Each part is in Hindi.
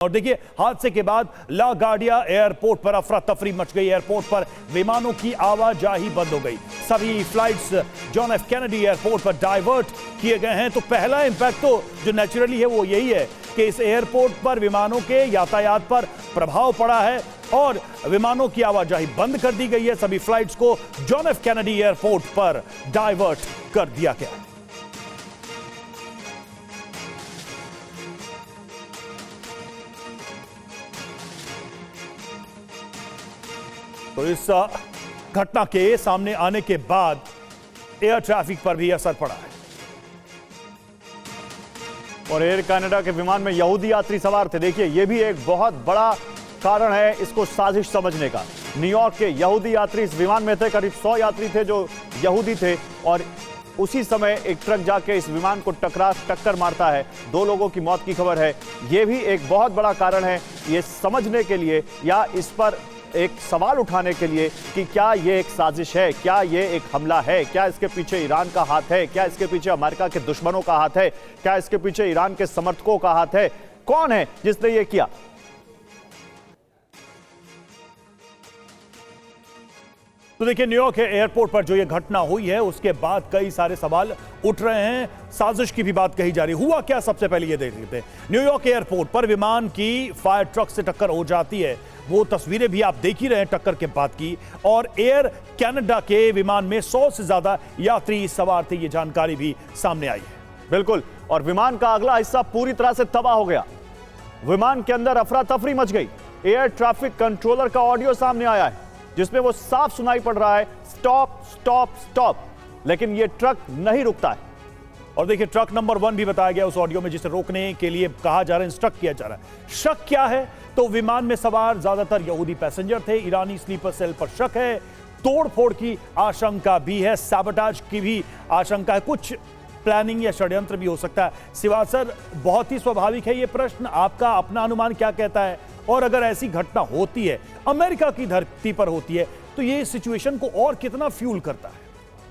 और देखिए, हादसे के बाद ला गार्डिया एयरपोर्ट पर अफरा तफरी मच गई। एयरपोर्ट पर विमानों की आवाजाही बंद हो गई। सभी flights John F Kennedy airport पर डाइवर्ट किए गए हैं। तो पहला इंपैक्ट तो जो नेचुरली है वो यही है कि इस एयरपोर्ट पर विमानों के यातायात पर प्रभाव पड़ा है और विमानों की आवाजाही बंद कर दी गई है। सभी फ्लाइट्स को जॉन एफ कैनेडी एयरपोर्ट पर डाइवर्ट कर दिया गया है। तो इस घटना के सामने आने के बाद एयर ट्रैफिक पर भी असर पड़ा है। और एयर कनाडा के विमान में यहूदी यात्री सवार थे। देखिए, यह भी एक बहुत बड़ा कारण है इसको साजिश समझने का। न्यूयॉर्क के यहूदी यात्री इस विमान में थे। करीब 100 यात्री थे जो यहूदी थे और उसी समय एक ट्रक जाके इस विमान को टक्कर मारता है। 2 लोगों की मौत की खबर है। यह भी एक बहुत बड़ा कारण है ये समझने के लिए या इस पर एक सवाल उठाने के लिए कि क्या ये एक साजिश है, क्या ये एक हमला है, क्या इसके पीछे ईरान का हाथ है, क्या इसके पीछे अमेरिका के दुश्मनों का हाथ है, क्या इसके पीछे ईरान के समर्थकों का हाथ है, कौन है जिसने ये किया। तो देखिए, न्यूयॉर्क एयरपोर्ट पर जो ये घटना हुई है उसके बाद कई सारे सवाल उठ रहे हैं। साजिश की भी बात कही जा रही। हुआ क्या, सबसे पहले ये देख लेते हैं। न्यूयॉर्क एयरपोर्ट पर विमान की फायर ट्रक से टक्कर हो जाती है। वो तस्वीरें भी आप देख ही रहे हैं टक्कर के बाद की। और एयर कनाडा के विमान में 100 से ज्यादा यात्री सवार थे, ये जानकारी भी सामने आई है। बिल्कुल, और विमान का अगला हिस्सा पूरी तरह से तबाह हो गया। विमान के अंदर अफरा तफरी मच गई। एयर ट्रैफिक कंट्रोलर का ऑडियो सामने आया है जिसमें वो साफ सुनाई पड़ रहा है, स्टॉप स्टॉप स्टॉप, लेकिन ये ट्रक नहीं रुकता है। और देखिए, ट्रक नंबर 1 भी बताया गया उस ऑडियो में जिसे रोकने के लिए कहा जा रहा है, इंस्ट्रक्ट किया जा रहा है। शक क्या है? तो विमान में सवार ज्यादातर यहूदी पैसेंजर थे। ईरानी स्लीपर सेल पर शक है। तोड़फोड़ की आशंका भी है, सैबोटाज की भी आशंका है। कुछ प्लानिंग या षड्यंत्र भी हो सकता है। सिवा सर, बहुत ही स्वाभाविक है ये प्रश्न, आपका अपना अनुमान क्या कहता है? और अगर ऐसी घटना होती है, अमेरिका की धरती पर होती है, तो ये सिचुएशन को और कितना फ्यूल करता है?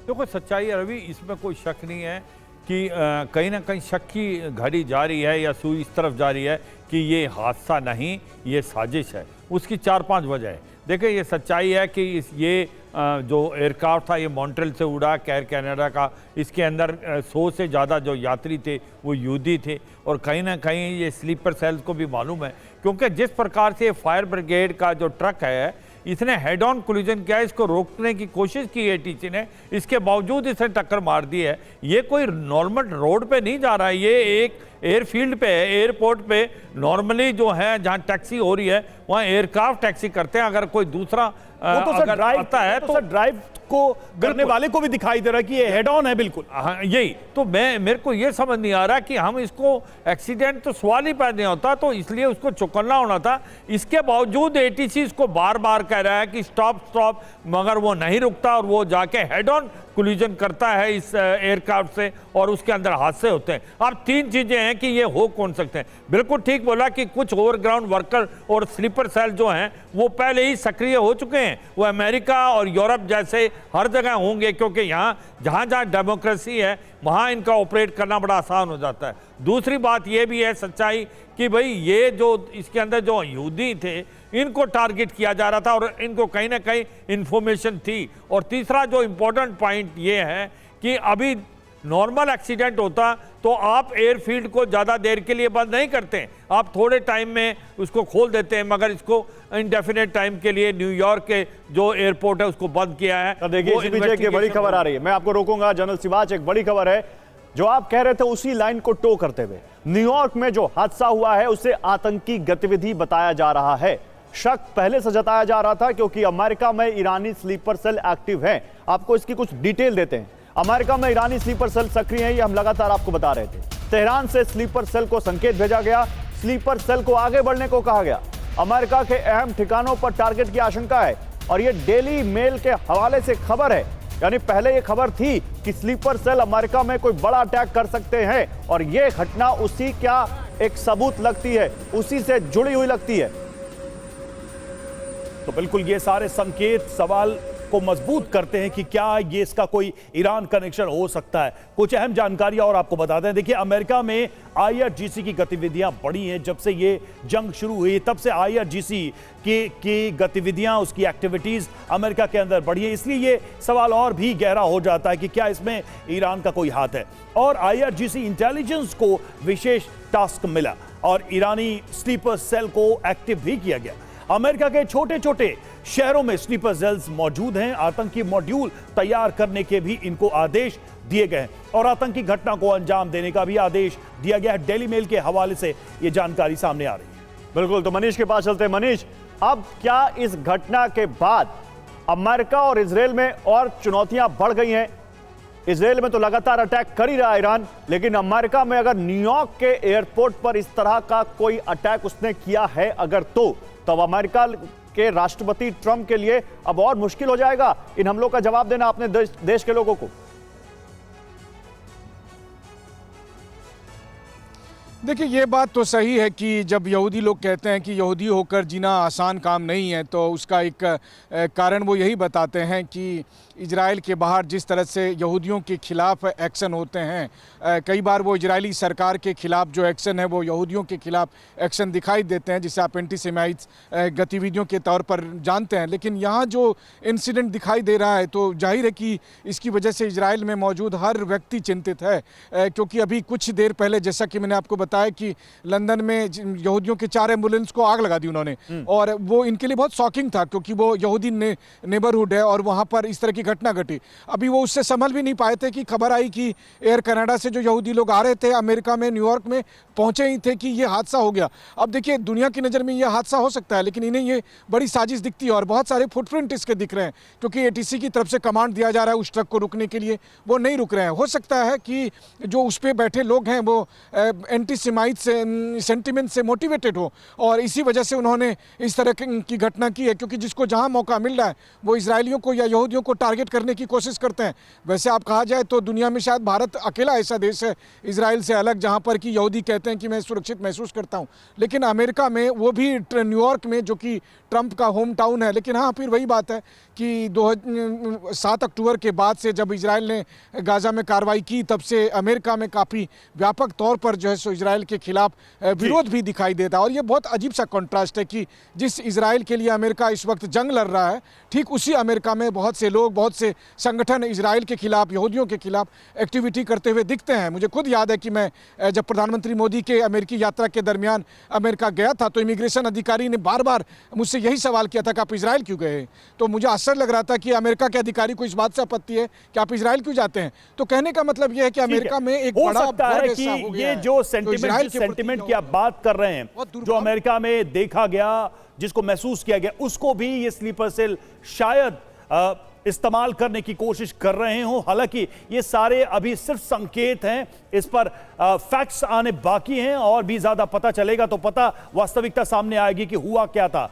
देखो, सच्चाई है रवि, इसमें कोई शक नहीं है कि कहीं ना कहीं शक की घड़ी जा रही है या सुई इस तरफ जा रही है कि ये हादसा नहीं, ये साजिश है। उसकी 4-5 वजह है। देखिए, ये सच्चाई है कि ये जो एयरक्राफ्ट था ये मॉन्ट्रियल से उड़ा, एयर कनाडा का। इसके अंदर 100 से ज़्यादा जो यात्री थे वो यहूदी थे। और कहीं ना कहीं ये स्लीपर सेल्स को भी मालूम है, क्योंकि जिस प्रकार से फायर ब्रिगेड का जो ट्रक है इसने हेड ऑन कोलिजन किया, इसको रोकने की कोशिश की एटीसी ने, इसके बावजूद इसने टक्कर मार दी है। ये कोई नॉर्मल रोड पे नहीं जा रहा है, ये एक एयरफील्ड पे है। एयरपोर्ट पे नॉर्मली जो है जहाँ टैक्सी हो रही है वहाँ एयरक्राफ्ट टैक्सी करते हैं। अगर कोई दूसरा अगर ड्राइव आता है तो ड्राइव को करने वाले को भी दिखाई दे रहा है कि ये हेड ऑन है। बिल्कुल, हाँ, यही तो मेरे को ये समझ नहीं आ रहा कि हम इसको एक्सीडेंट तो सवाल ही पैदा नहीं होता, तो इसलिए उसको चौकन्ना होना था। इसके बावजूद एटीसी इसको बार बार कह रहा है कि स्टॉप स्टॉप, मगर वो नहीं रुकता और वो जाके हेड ऑन कोलिजन करता है इस एयरक्राफ्ट से और उसके अंदर हादसे होते हैं। अब 3 चीजें हैं कि ये हो कौन सकते हैं। बिल्कुल ठीक बोला कि कुछ ओवरग्राउंड वर्कर और स्लीपर सेल जो हैं वो पहले ही सक्रिय हो चुके हैं। वो अमेरिका और यूरोप जैसे हर जगह होंगे, क्योंकि यहाँ जहाँ जहाँ डेमोक्रेसी है वहाँ इनका ऑपरेट करना बड़ा आसान हो जाता है। दूसरी बात ये भी है सच्चाई कि भाई ये जो इसके अंदर जो यहूदी थे इनको टारगेट किया जा रहा था और इनको कहीं ना कहीं इंफॉर्मेशन थी। और तीसरा जो इंपॉर्टेंट पॉइंट ये है कि अभी नॉर्मल एक्सीडेंट होता तो आप एयरफील्ड को ज़्यादा देर के लिए बंद नहीं करते, आप थोड़े टाइम में उसको खोल देते हैं, मगर इसको इंडेफिनेट टाइम के लिए न्यूयॉर्क के जो एयरपोर्ट है उसको बंद किया है। देखिए, इसी बीच एक बड़ी खबर आ रही है, मैं आपको रोकूंगा। जनरल सिवाच, एक बड़ी खबर है जो आप कह रहे थे उसी लाइन को टो करते हुए। न्यूयॉर्क में जो हादसा हुआ है उसे आतंकी गतिविधि बताया जा रहा है। शक पहले से जताया जा रहा था क्योंकि अमेरिका में ईरानी स्लीपर सेल एक्टिव है। आपको इसकी कुछ डिटेल देते हैं। अमेरिका में ईरानी स्लीपर सेल सक्रिय है, ये हम लगातार आपको बता रहे थे। तेहरान से स्लीपर सेल को संकेत भेजा गया, स्लीपर सेल को आगे बढ़ने को कहा गया। अमेरिका के अहम ठिकानों पर टारगेट की आशंका है और यह डेली मेल के हवाले से खबर है। यानी पहले यह खबर थी कि स्लीपर सेल अमेरिका में कोई बड़ा अटैक कर सकते हैं और यह घटना उसी का एक सबूत लगती है, उसी से जुड़ी हुई लगती है। तो बिल्कुल ये सारे संकेत, सवाल को मजबूत करते हैं कि क्या ये इसका कोई ईरान कनेक्शन हो सकता है। कुछ अहम जानकारी और आपको बताते हैं। देखिए, अमेरिका में IRGC की गतिविधियां बढ़ी हैं। जब से ये जंग शुरू हुई तब से IRGC की गतिविधियां, उसकी एक्टिविटीज अमेरिका के अंदर बढ़ी है। इसलिए ये सवाल और भी गहरा हो जाता है कि क्या इसमें ईरान का कोई हाथ है। और IRGC इंटेलिजेंस को विशेष टास्क मिला और ईरानी स्लीपर सेल को एक्टिव भी किया गया। अमेरिका के छोटे छोटे शहरों में स्लीपर सेल्स मौजूद हैं। आतंकी मॉड्यूल तैयार करने के भी इनको आदेश दिए गए हैं और आतंकी घटना को अंजाम देने का भी आदेश दिया गया है। डेली मेल के हवाले से यह जानकारी सामने आ रही है। बिल्कुल, तो मनीष के पास चलते हैं। मनीष, अब क्या इस घटना के बाद अमेरिका और इजराइल में और चुनौतियां बढ़ गई हैं? इजराइल में तो लगातार अटैक कर ही रहा है ईरान, लेकिन अमेरिका में अगर न्यूयॉर्क के एयरपोर्ट पर इस तरह का कोई अटैक उसने किया है अगर तो अब अमेरिका के राष्ट्रपति ट्रंप के लिए अब और मुश्किल हो जाएगा इन हमलों का जवाब देना अपने देश के लोगों को। देखिए, ये बात तो सही है कि जब यहूदी लोग कहते हैं कि यहूदी होकर जीना आसान काम नहीं है, तो उसका एक कारण वो यही बताते हैं कि इजराइल के बाहर जिस तरह से यहूदियों के खिलाफ एक्शन होते हैं, कई बार वो इजरायली सरकार के खिलाफ जो एक्शन है वो यहूदियों के खिलाफ एक्शन दिखाई देते हैं, जिसे आप एंटीसेमाइट्स गतिविधियों के तौर पर जानते हैं। लेकिन यहाँ जो इंसिडेंट दिखाई दे रहा है तो जाहिर है कि इसकी वजह से इजराइल में मौजूद हर व्यक्ति चिंतित है, क्योंकि अभी कुछ देर पहले जैसा कि मैंने आपको बताया कि लंदन में यहूदियों के 4 एम्बुलेंस को आग लगा दी उन्होंने, और वो इनके लिए बहुत शॉकिंग था क्योंकि वो यहूदी नेबरहुड है और वहाँ पर इस तरह की घटना घटी। अभी वो उससे संभल भी नहीं पाए थे कि खबर आई कि एयर कनाडा से जो यहूदी लोग आ रहे थे अमेरिका में, न्यूयॉर्क में पहुंचे ही थे कि ये हादसा हो गया। अब देखिए, दुनिया की नज़र में ये हादसा हो सकता है, लेकिन इन्हें ये बड़ी साजिश दिखती है और बहुत सारे फुटप्रिंट इसके दिख रहे हैं, क्योंकि ATC की तरफ से कमांड दिया जा रहा है उस ट्रक को रुकने के लिए, वो नहीं रुक रहे हैं। हो सकता है कि जो उस पर बैठे लोग हैं वो एंटीसेमाइट सेंटिमेंट से मोटिवेटेड हो और इसी वजह से उन्होंने इस तरह की घटना की है, क्योंकि जिसको जहां मौका मिल रहा है वो इजरायलियों को या यहूदियों को टारगेट करने की कोशिश करते हैं। वैसे आप कहा जाए तो दुनिया में शायद भारत अकेला ऐसा देश है इजराइल से अलग जहां पर कि यहूदी कहते हैं कि मैं सुरक्षित महसूस करता हूं, लेकिन अमेरिका में, वो भी न्यूयॉर्क में जो कि ट्रंप का होम टाउन है। लेकिन हाँ, फिर वही बात है कि 7 अक्टूबर के बाद से जब इजराइल ने गाजा में कार्रवाई की तब से अमेरिका में काफ़ी व्यापक तौर पर जो है सो इजराइल के खिलाफ विरोध भी दिखाई देता है। और ये बहुत अजीब सा कॉन्ट्रास्ट है कि जिस इजराइल के लिए अमेरिका इस वक्त जंग लड़ रहा है, ठीक उसी अमेरिका में बहुत से लोग, बहुत से संगठन इजराइल के खिलाफ, यहूदियों के खिलाफ एक्टिविटी करते हुए दिखते हैं। मुझे खुद याद है कि मैं जब प्रधानमंत्री मोदी के अमेरिकी यात्रा के दरमियान अमेरिका गया था तो इमिग्रेशन अधिकारी ने बार बार मुझसे यही सवाल किया था कि आप इजराइल क्यों गए। तो मुझे आश्चर्य लग रहा था कि अमेरिका के अधिकारी को इस बात से आपत्ति है कि आप इजराइल क्यों जाते हैं। तो कहने का मतलब यह है कि अमेरिका में एक बड़ा है कि ये जो सेंटिमेंट की आप बात कर रहे हैं, जो अमेरिका में देखा गया, जिसको महसूस किया गया, उसको भी ये स्लीपर सेल शायद इस्तेमाल करने की कोशिश कर रहे हो। हालांकि ये सारे अभी सिर्फ संकेत हैं, इस पर फैक्ट्स आने बाकी हैं और भी ज्यादा पता चलेगा तो पता वास्तविकता सामने आएगी कि हुआ क्या था।